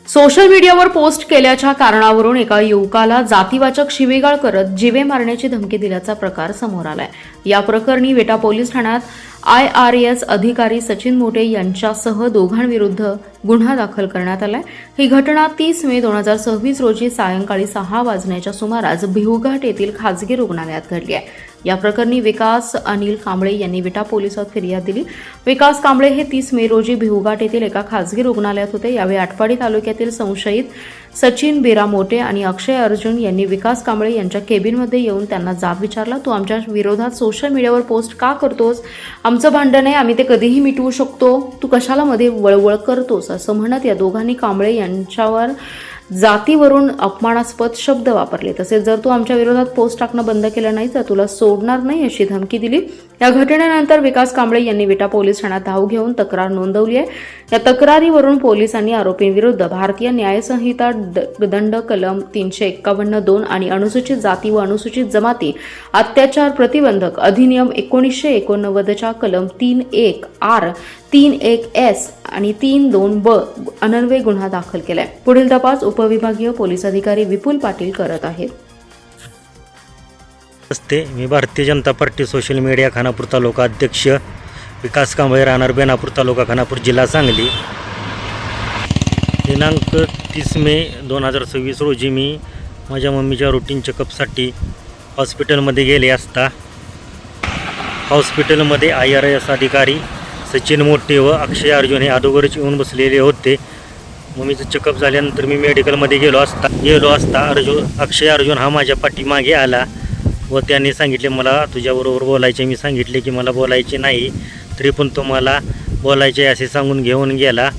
Social मीडियावर post केल्याच्या कारणावरून एका युवकाला जातीवाचक शिवीगाळ करत जीवे मारण्याची धमकी दिल्याचा प्रकार समोर आलाय। या प्रकरणी वेटा पोलीस ठाण्यात IRS अधिकारी सचिन मोटे यांच्यासह दोघांविरुद्ध गुन्हा दाखल करण्यात आलाय। ही घटना 30 मे 2026 रोजी सायंकाळी 6 वाजण्याच्या सुमारास भिवघाट येथील खासगी रुग्णालयात घडली आहे। या प्रकरणी विकास अनिल कांबळे यांनी विटा पोलिसात फिर्याद दिली। विकास कांबळे हे 30 मे रोजी भिवघाट येथील एका खासगी रुग्णालयात होते। यावेळी आटपाडी तालुक्यातील संशयित सचिन बेरा मोटे आणि अक्षय अर्जुन यांनी विकास कांबळे यांच्या केबिनमध्ये येऊन त्यांना जाब विचारला, तू आमच्या विरोधात सोशल मीडियावर पोस्ट का करतोस? आमचं भांडण आहे, आम्ही ते कधीही मिटवू शकतो, तू कशाला मध्ये वळवळ करतोस? असं म्हणत या दोघांनी कांबळे यांच्यावर जातीवरून अपमानास्पद शब्द वापरले। तसेच जर तू आमच्या विरोधात पोस्ट टाकणं बंद केलं नाही तर तुला सोडणार नाही अशी धमकी दिली। या घटनेनंतर विकास कांबळे यांनी विटा पोलीस ठाण्यात धाव घेऊन तक्रार नोंदवली आहे। या तक्रारीवरून पोलिसांनी आरोपींविरुद्ध भारतीय न्याय संहिता दंड कलम 351(2) आणि अनुसूचित जाती व अनुसूचित जमाती अत्याचार प्रतिबंधक अधिनियम 1989च्या कलम 3(1)R 3(1)S आणि 3(2)B अन्वये गुन्हा दाखल केलाय। पुढील तपास उपविभागीय पोलीस अधिकारी विपुल पाटील करत आहेत। नमस्ते, मी Bharatiya Janata party social media Khanapur तालुका अध्यक्ष विकास कांबळे, राहणार बेनापूर तालुका खानापूर, जिल्हा सांगली। दिनांक 30 मे 2026 रोजी मी माझ्या मम्मीच्या रूटीन चेकअपसाठी हॉस्पिटलमध्ये गेले असता हॉस्पिटलमध्ये IRS अधिकारी सचिन मोटे व अक्षय अर्जुन हे अगोदरच येऊन बसलेले होते। मम्मीचं चेकअप झाल्यानंतर मी मेडिकलमध्ये गेलो असता अक्षय अर्जुन हा माझ्या पाठीमागे आला व त्यांनी सांगितले मला तुझ्याबरोबर बोलायचे। मी सांगितले की मला बोलायचे नाही, तरी पण तो मला बोलायचे असे सांगून घेऊन गेला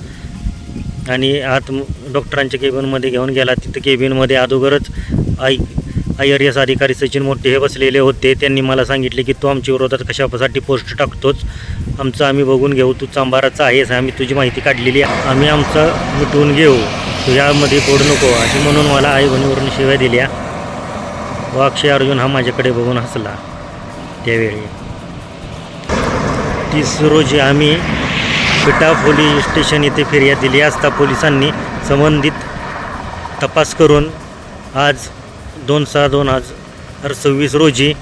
आणि आत डॉक्टरांच्या केबिनमध्ये घेऊन गेला। तिथं केबिनमध्ये अगोदरच IRS अधिकारी सचिन मोटे हे बसलेले होते। त्यांनी मला सांगितले की तू आमच्या विरोधात कशासाठी पोस्ट टाकतोच, आमचं आम्ही बघून घेऊ, तू चांबाराचा आहेस, आम्ही तुझी माहिती काढलेली आहे, आम्ही आमचं मिटवून घेऊ, तुझ्यामध्ये पडू नको अशी म्हणून मला आई बहिणीवरून शिव्या दिल्या व अक्षय अर्जुन हा माझ्याकडे बघून हसला। त्यावेळी 30 रोजी आम्ही विटा पोलीस स्टेशन येथे फिर्याद दिली असता पोलिसांनी संबंधित तपास करून आज 2/6/2026 रोजी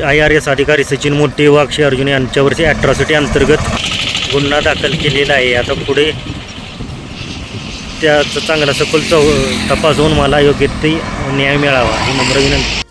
IRS अधिकारी सचिन मोटे व अक्षय अर्जुन यांच्यावरची ॲट्रॉसिटी अंतर्गत गुन्हा दाखल केलेला आहे। आता पुढे त्याचा चांगला सखोल तपास होऊन मला योग्य ते न्याय मिळावा ही नम्र विनंती।